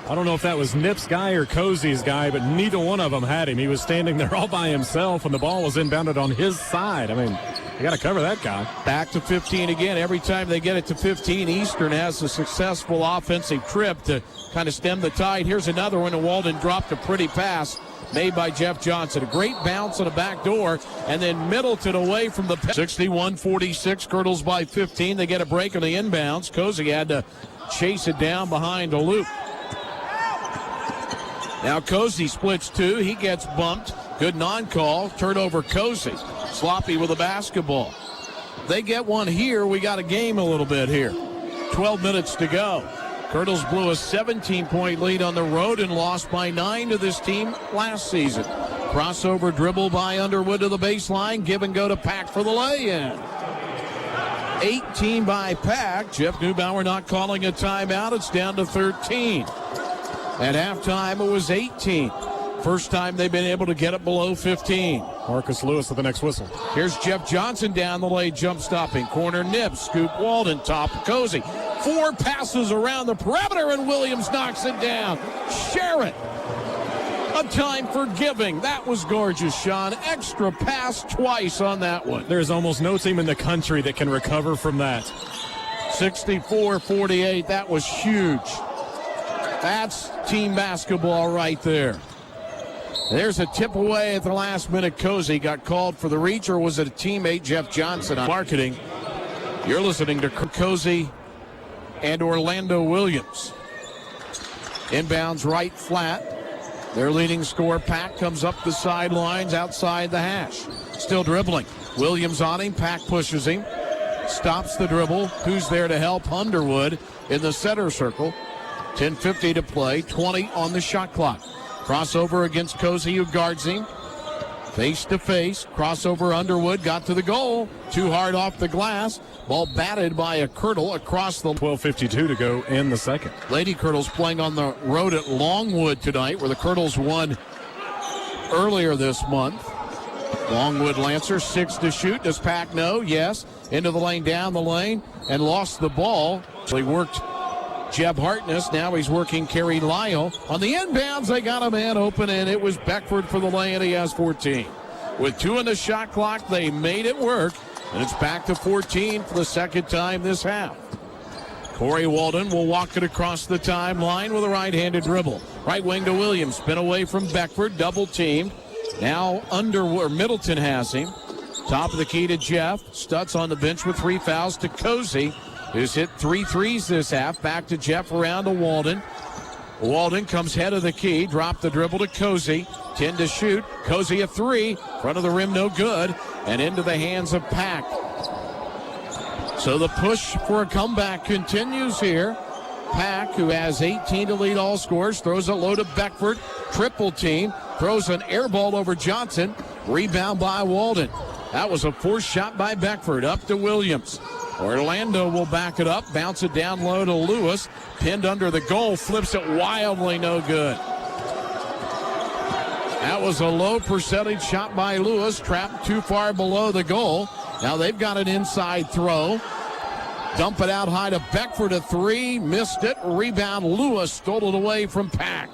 I don't know if that was Nip's guy or Cozy's guy, but neither one of them had him. He was standing there all by himself, and the ball was inbounded on his side. I mean, you got to cover that guy. Back to 15 again. Every time they get it to 15, Eastern has a successful offensive trip to kind of stem the tide. Here's another one, and Walden dropped a pretty pass made by Jeff Johnson. A great bounce on a back door, and then Middleton away from the 61-46. Curdles by 15. They get a break on the inbounds. Cozy had to chase it down behind a loop. Now Cozy splits 2. He gets bumped. Good non-call. Turnover Cozy. Sloppy with the basketball. They get one here. We got a game a little bit here. 12 minutes to go. Curdles blew a 17-point lead on the road and lost by 9 to this team last season. Crossover dribble by Underwood to the baseline. Give and go to Pack for the lay-in. 18 by Pack. Jeff Neubauer not calling a timeout. It's down to 13. At halftime, it was 18. First time they've been able to get it below 15. Marcus Lewis with the next whistle. Here's Jeff Johnson down the lane, jump stopping. Corner Nip, scoop Walden, top Cozy. 4 passes around the perimeter, and Williams knocks it down. Sharon, a time for giving. That was gorgeous, Sean. Extra pass twice on that one. There's almost no team in the country that can recover from that. 64-48, that was huge. That's team basketball right there. There's a tip away at the last minute. Cozy got called for the reach, or was it a teammate, Jeff Johnson, on marketing? You're listening to Cozy and Orlando Williams. Inbounds right flat. Their leading scorer, Pack, comes up the sidelines outside the hash. Still dribbling. Williams on him. Pack pushes him. Stops the dribble. Who's there to help? Underwood in the center circle. 10:50 to play. 20 on the shot clock. Crossover against Cozy, who guards him. Face to face. Crossover Underwood. Got to the goal. Too hard off the glass. Ball batted by a Curdle across the... 12:52 to go in the second. Lady Curdles playing on the road at Longwood tonight, where the Curdles won earlier this month. Longwood Lancer, 6 to shoot. Does Pack? No. Yes. Into the lane, down the lane, and lost the ball. So he worked Jeb Hartness. Now he's working Kerry Lyle. On the inbounds, they got a man open, and it was Beckford for the lay, and he has 14. With 2 in the shot clock, they made it work, and it's back to 14 for the second time this half. Corey Walden will walk it across the timeline with a right-handed dribble. Right wing to Williams. Spin away from Beckford. Double teamed. Now Middleton has him. Top of the key to Jeff. Stutz on the bench with 3 fouls to Cozy, who's hit 3 threes this half. Back to Jeff, around to Walden. Walden comes head of the key. Drop the dribble to Cozy. 10 to shoot. Cozy a 3. Front of the rim, no good. And into the hands of Pack. So the push for a comeback continues here. Pack, who has 18 to lead all scorers, throws it low to Beckford. Triple team. Throws an air ball over Johnson. Rebound by Walden. That was a forced shot by Beckford. Up to Williams. Orlando will back it up. Bounce it down low to Lewis. Pinned under the goal. Flips it wildly. No good. That was a low percentage shot by Lewis. Trapped too far below the goal. Now they've got an inside throw. Dump it out high to Beckford, a 3. Missed it. Rebound. Lewis stole it away from Pack.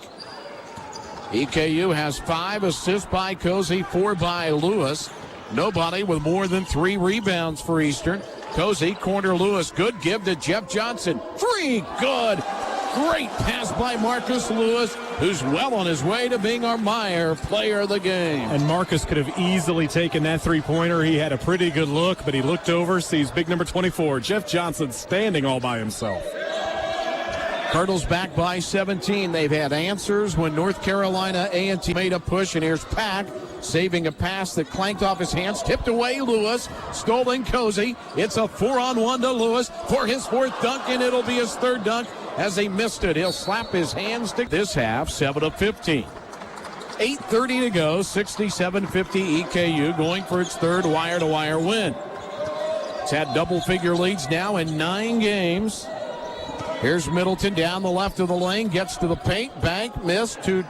EKU has 5 assists by Cozy, 4 by Lewis. Nobody with more than 3 rebounds for Eastern. Cozy, corner Lewis. Good give to Jeff Johnson. 3. Good. Great pass by Marcus Lewis, who's well on his way to being our Meyer player of the game. And Marcus could have easily taken that three-pointer. He had a pretty good look, but he looked over, sees big number 24, Jeff Johnson, standing all by himself. Cardinals back by 17. They've had answers when North Carolina A&T made a push, and here's Pack saving a pass that clanked off his hands, tipped away Lewis, stolen Cozy. It's a 4-on-1 to Lewis for his 4th dunk, and it'll be his 3rd dunk. As he missed it, he'll slap his hands to this half, 7 of 15. 8:30 to go, 67-50 EKU going for its 3rd wire-to-wire win. It's had double-figure leads now in 9 games. Here's Middleton down the left of the lane, gets to the paint, bank, missed, 2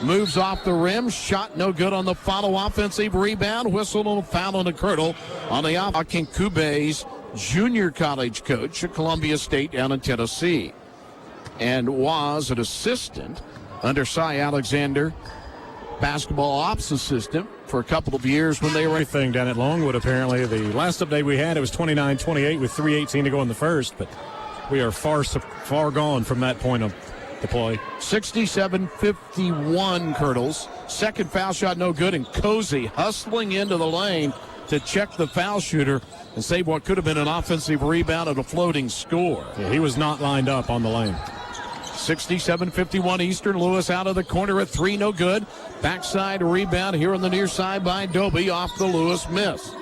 moves off the rim, shot no good on the follow offensive rebound, whistle and foul on the Colonel on the off. King Kube's junior college coach at Columbia State down in Tennessee, and was an assistant under Cy Alexander, basketball ops assistant for a couple of years when they were everything down at Longwood. Apparently the last update we had, it was 29-28 with 3:18 to go in the first, but we are far gone from that point of the play. 67-51 Curdles. 2nd foul shot no good, and Cozy hustling into the lane to check the foul shooter and save what could have been an offensive rebound and a floating score. Yeah, he was not lined up on the lane. 67-51 Eastern. Lewis out of the corner at 3, no good. Backside rebound here on the near side by Doby, off the Lewis miss.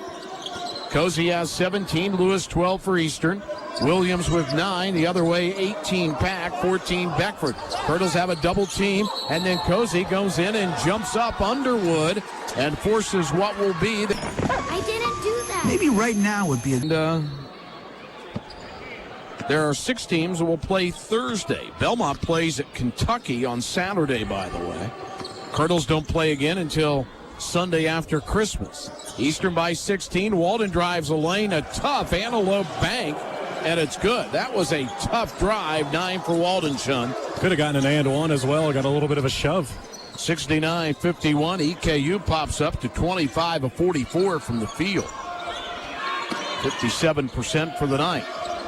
Cozy has 17, Lewis 12 for Eastern. Williams with 9, the other way 18 Pack, 14 Beckford. Turtles have a double team, and then Cozy goes in and jumps up Underwood and forces what will be the... I didn't do that. Maybe right now would be a... there are 6 teams that will play Thursday. Belmont plays at Kentucky on Saturday, by the way. Cardinals don't play again until Sunday after Christmas. Eastern by 16. Walden drives a lane, a tough antelope bank, and it's good. That was a tough drive. 9 for Walden, Shun. Could have gotten an and one as well. Got a little bit of a shove. 69-51. EKU pops up to 25 of 44 from the field. 57% for the night.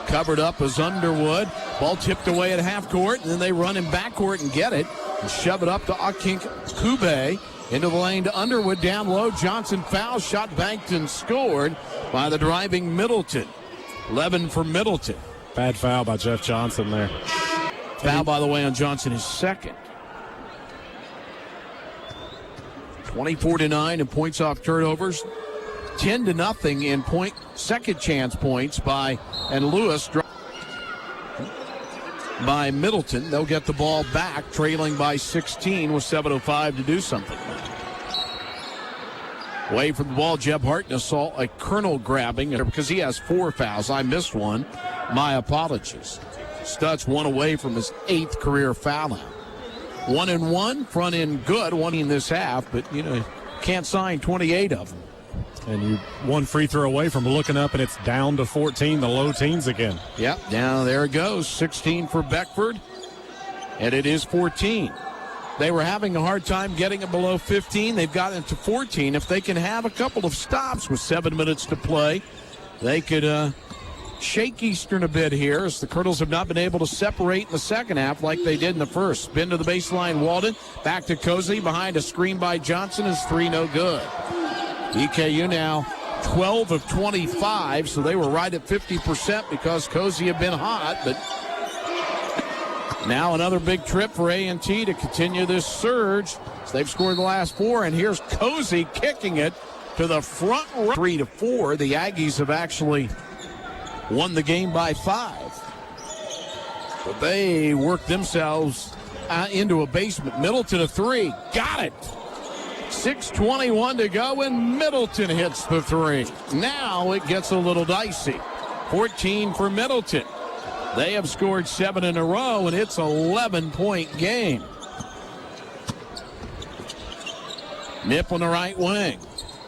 Covered up as Underwood. Ball tipped away at half court, and then they run him backcourt and get it and shove it up to Akink Kube. Into the lane to Underwood, down low. Johnson foul shot, banked and scored by the driving Middleton. 11 for Middleton. Bad foul by Jeff Johnson there. Foul, by the way, on Johnson is 2nd. 24-9 in points off turnovers. 10-0 in second chance points by Lewis by Middleton. They'll get the ball back, trailing by 16 with 7:05 to do something. Away from the ball, Jeb Hartness saw a Colonel grabbing because he has 4 fouls. I missed one. My apologies. Stutz 1 away from his 8th career foul out. 1-1, front end good, 1 in this half, but can't sign 28 of them. And you one free throw away from looking up, and it's down to 14, the low teens again. Yep, now there it goes. 16 for Beckford, and it is 14. They were having a hard time getting it below 15. They've gotten it to 14. If they can have a couple of stops with 7 minutes to play, they could shake Eastern a bit here, as the Colonels have not been able to separate in the second half like they did in the first. Spin to the baseline, Walden. Back to Cozy behind a screen by Johnson. Is 3 no good. EKU now 12 of 25, so they were right at 50% because Cozy had been hot, but now another big trip for A&T to continue this surge. So they've scored the last 4, and here's Cozy kicking it to the front. 3-4. The Aggies have actually won the game by 5. But they worked themselves into a basement. Middleton a 3. Got it. 6:21 to go, and Middleton hits the 3. Now it gets a little dicey. 14 for Middleton. They have scored 7 in a row, and it's an 11-point game. Nip on the right wing.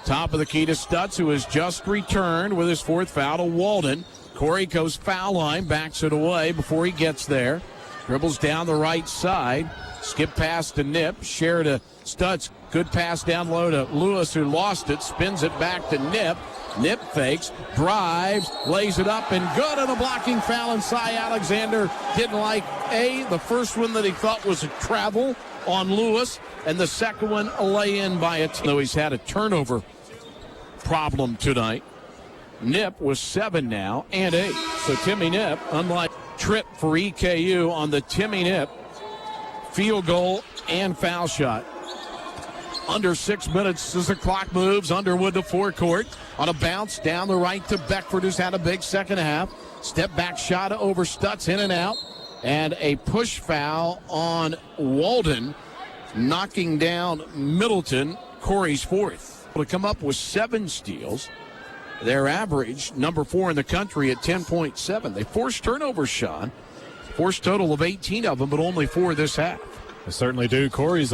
Top of the key to Stutz, who has just returned with his 4th foul to Walden. Corey goes foul line, backs it away before he gets there. Dribbles down the right side. Skip pass to Nip. Share to Stutz. Good pass down low to Lewis, who lost it. Spins it back to Nip. Nip fakes, drives, lays it up, and good, and a blocking foul. And Cy Alexander didn't like the first one that he thought was a travel on Lewis, and the second one a lay-in by a team. Though he's had a turnover problem tonight. Nip was 7 now and 8. So Timmy Nip, unlike trip for EKU on the Timmy Nip field goal and foul shot. Under 6 minutes as the clock moves. Underwood to forecourt on a bounce down the right to Beckford, who's had a big second half. Step back shot over Stutz, in and out. And a push foul on Walden, knocking down Middleton, Corey's 4th. To come up with 7 steals. Their average, number 4 in the country at 10.7. They forced turnovers, Sean. Forced total of 18 of them, but only 4 this half. They certainly do. Corey,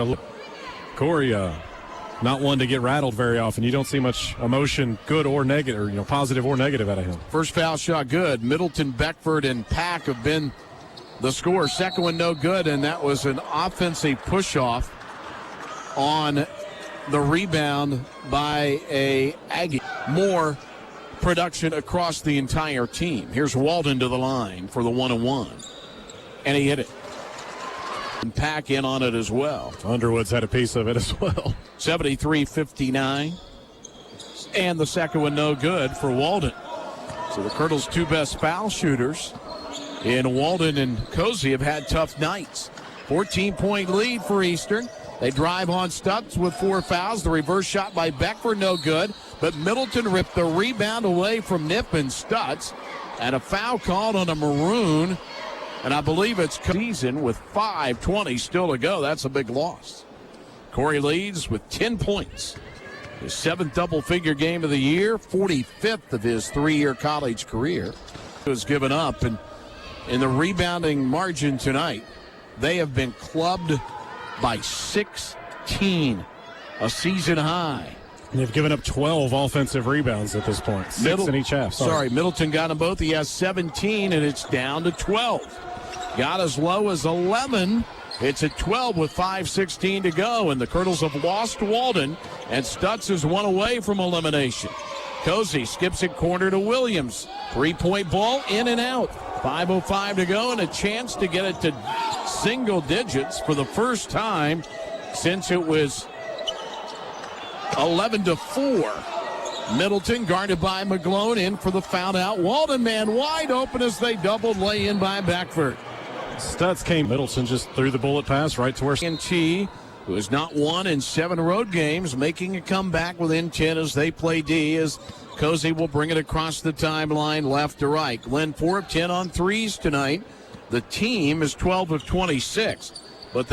not one to get rattled very often. You don't see much emotion, good or negative, or positive or negative out of him. First foul shot good. Middleton, Beckford, and Pack have been the score. Second one no good, and that was an offensive push-off on the rebound by a Aggie. More production across the entire team. Here's Walden to the line for the 1-and-1, and he hit it. And Pack in on it as well. Underwood's had a piece of it as well. 73-59. And the second one no good for Walden. So the Colonels' 2 best foul shooters in Walden and Cozy have had tough nights. 14-point lead for Eastern. They drive on Stutz with 4 fouls. The reverse shot by Beckford no good. But Middleton ripped the rebound away from Nip and Stutz. And a foul called on a Maroon. And I believe it's season with 5:20 still to go. That's a big loss. Corey leads with 10 points. His 7th double-figure game of the year, 45th of his 3-year college career. He was given up, and in the rebounding margin tonight, they have been clubbed by 16, a season high. And they've given up 12 offensive rebounds at this point. 6 in each half. Middleton got them both. He has 17, and it's down to 12. Got as low as 11. It's at 12 with 5:16 to go, and the Colonels have lost Walden, and Stutz is 1 away from elimination. Cozy skips it corner to Williams. 3-point ball, in and out. 5:05 to go, and a chance to get it to single digits for the first time since it was 11-4. Middleton guarded by McGlone, in for the foul out. Walden man wide open as they doubled, lay in by Beckford. Stutz came. Middleton just threw the bullet pass right to where. T, who has not won in 7 road games, making a comeback within 10 as they play D, as Cozy will bring it across the timeline left to right. Glenn 4 of 10 on threes tonight. The team is 12 of 26, but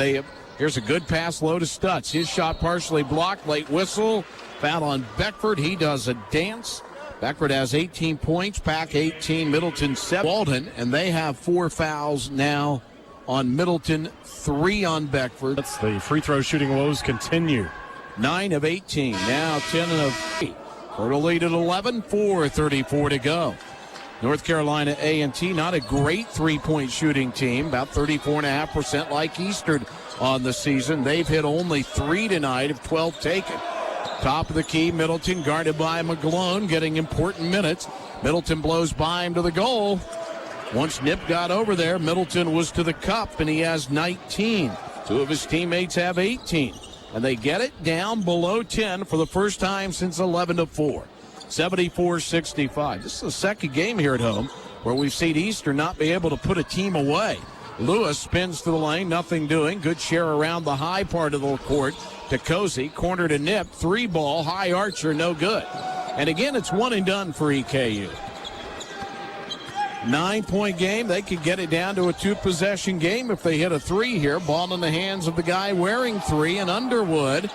here's a good pass low to Stutz. His shot partially blocked. Late whistle. Foul on Beckford. He does a dance. Beckford has 18 points. Pack 18. Middleton 7. Walden, and they have 4 fouls now on Middleton, 3 on Beckford. That's the free throw shooting woes continue. 9 of 18. Now 10 of 8. Colonel lead at 11, 4:34 to go. North Carolina A&T, not a great three-point shooting team, about 34.5% like Eastern on the season. They've hit only 3 tonight of 12 taken. Top of the key, Middleton guarded by McGlone, getting important minutes. Middleton blows by him to the goal. Once Nip got over there, Middleton was to the cup, and he has 19. Two of his teammates have 18. And they get it down below 10 for the first time since 11-4. 74-65. This is the second game here at home where we've seen Eastern not be able to put a team away. Lewis spins to the lane, nothing doing. Good share around the high part of the court to Cozy. Corner to Nip. 3-ball, high archer, no good. And again, it's one and done for EKU. 9-point game. They could get it down to a 2-possession game if they hit a 3 here. Ball in the hands of the guy wearing 3 in Underwood.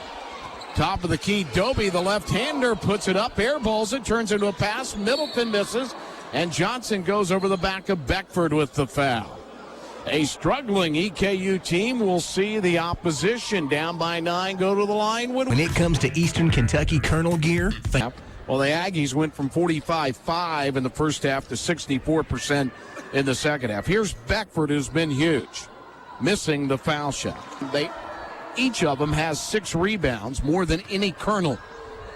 Top of the key, Doby, the left-hander, puts it up, airballs it, turns into a pass. Middleton misses, and Johnson goes over the back of Beckford with the foul. A struggling EKU team will see the opposition down by 9 go to the line. When it comes to Eastern Kentucky Colonel gear, well, the Aggies went from 45-5 in the first half to 64% in the second half. Here's Beckford, who's been huge, missing the foul shot. Each of them has 6 rebounds, more than any Colonel.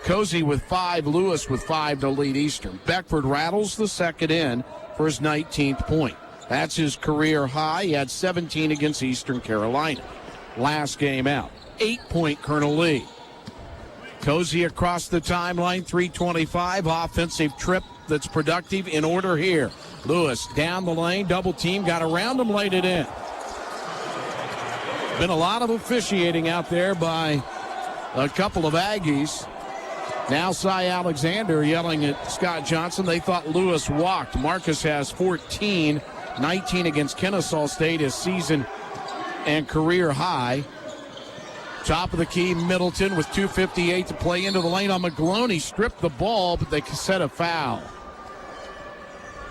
Cozy with 5, Lewis with 5 to lead Eastern. Beckford rattles the second in for his 19th point. That's his career high. He had 17 against Eastern Carolina. Last game out. 8-point Colonel lead. Cozy across the timeline, 3:25. Offensive trip that's productive in order here. Lewis down the lane, double team, got around him, laid it in. Been a lot of officiating out there by a couple of Aggies. Now Cy Alexander yelling at Scott Johnson. They thought Lewis walked. Marcus has 14, 19 against Kennesaw State, his season and career high. Top of the key, Middleton with 2:58 to play into the lane on McGlone. He stripped the ball, but they set a foul.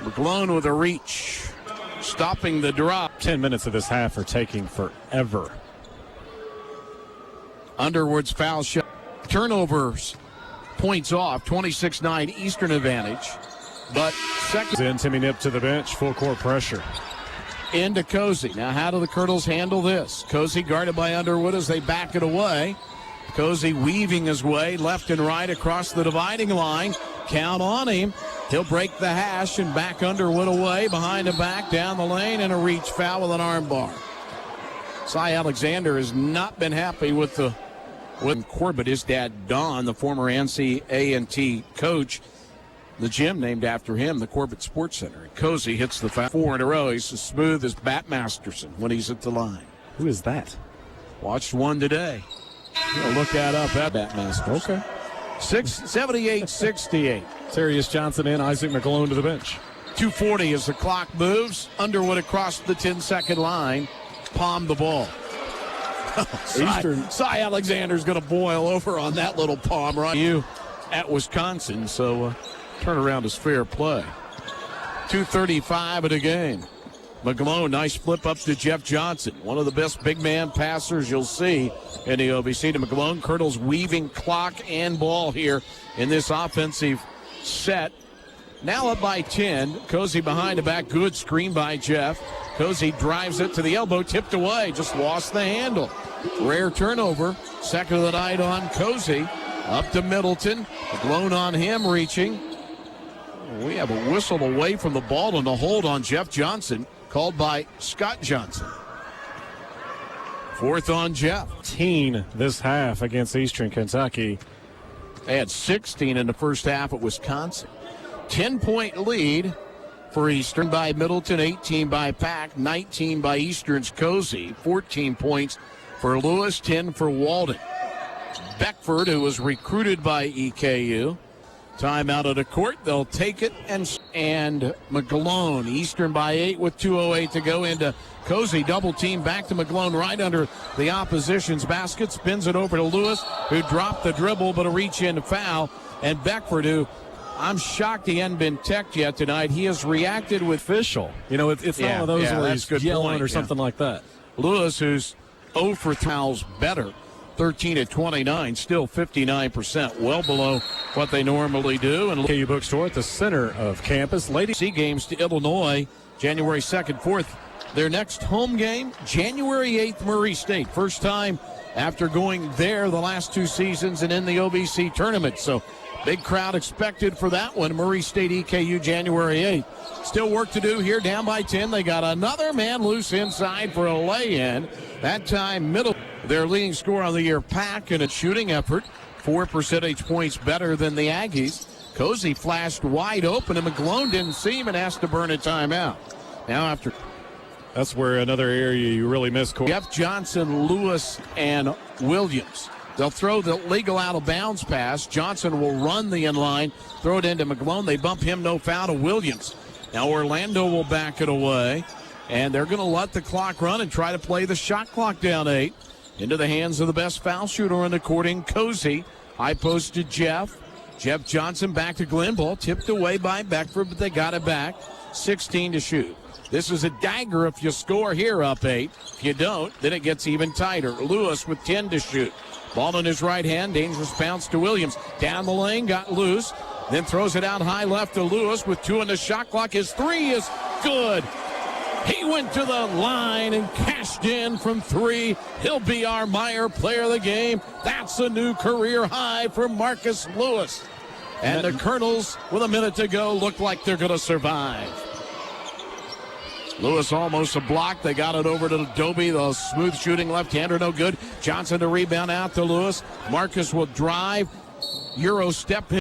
McGlone with a reach, stopping the drop. 10 minutes of this half are taking forever. Underwood's foul shot. Turnovers, points off, 26-9 Eastern advantage. But second in, Timmy Nip to the bench, full court pressure. Into Cozy. Now how do the Colonels handle this? Cozy guarded by Underwood as they back it away. Cozy weaving his way left and right across the dividing line. Count on him. He'll break the hash and back Underwood away behind the back down the lane and a reach foul with an arm bar. Cy Alexander has not been happy with Corbett, his dad Don, the former NCAA coach. The gym named after him, the Corbett Sports Center. And Cozy hits the foul 4 in a row. He's as smooth as Bat Masterson when he's at the line. Who is that? Watched one today. Look that up at Bat Masterson. Okay. 78-68. Serious Johnson in, Isaac McGlone to the bench. 2:40 as the clock moves. Underwood across the 10-second line. Palm the ball. Cy Alexander's going to boil over on that little palm right you at Wisconsin, so turnaround is fair play. 2:35 of the game. McGlone, nice flip up to Jeff Johnson, one of the best big man passers you'll see in the OVC to McGlone. Colonel's weaving clock and ball here in this offensive set. Now up by 10. Cozy behind the back. Good screen by Jeff. Cozy drives it to the elbow, tipped away, just lost the handle. Rare turnover. Second of the night on Cozy. Up to Middleton. McGlone on him, reaching. We have a whistle away from the ball and a hold on Jeff Johnson, called by Scott Johnson. Fourth on Jeff. 18 this half against Eastern Kentucky. They had 16 in the first half at Wisconsin. 10-point lead for Eastern by Middleton, 18 by Pack, 19 by Eastern's Cozy, 14 points for Lewis, 10 for Walden. Beckford, who was recruited by EKU, timeout of the court. They'll take it, and McGlone, Eastern by 8 with 2:08 to go into Cozy. Double team back to McGlone right under the opposition's basket. Spins it over to Lewis, who dropped the dribble, but a reach-in foul. And Beckford, who I'm shocked he hadn't been teched yet tonight. He has reacted with official. You know, it's not one of those where he's yelling or something like that. Lewis, who's 0 for 3 fouls better 13 at 29, still 59%, well below what they normally do. And EKU bookstore at the center of campus. Ladies SEC games to Illinois, January 2nd, 4th. Their next home game, January 8th, Murray State. First time after going there the last 2 seasons and in the OVC tournament. So big crowd expected for that one. Murray State EKU, January 8th. Still work to do here, down by 10. They got another man loose inside for a lay-in. That time, middle. Their leading scorer on the year, Pack, in a shooting effort. 4 percentage points better than the Aggies. Cozy flashed wide open, and McGlone didn't see him and asked to burn a timeout. Now after... That's where another area you really miss. Jeff Johnson, Lewis, and Williams. They'll throw the legal out-of-bounds pass. Johnson will run the inline, throw it into McGlone. They bump him, no foul to Williams. Now Orlando will back it away, and they're going to let the clock run and try to play the shot clock down 8. Into the hands of the best foul shooter on the court in Cozy. High post to Jeff. Jeff Johnson back to Glenn. Ball tipped away by Beckford, but they got it back. 16 to shoot. This is a dagger if you score here up 8. If you don't, then it gets even tighter. Lewis with 10 to shoot. Ball in his right hand. Dangerous bounce to Williams. Down the lane, got loose. Then throws it out high left to Lewis with 2 on the shot clock. His 3 is good. He went to the line and cashed in from 3. He'll be our Meyer player of the game. That's a new career high for Marcus Lewis. And the Colonels, with a minute to go, look like they're going to survive. Lewis almost a block. They got it over to Dobie. The smooth shooting left-hander, no good. Johnson to rebound out to Lewis. Marcus will drive. Euro step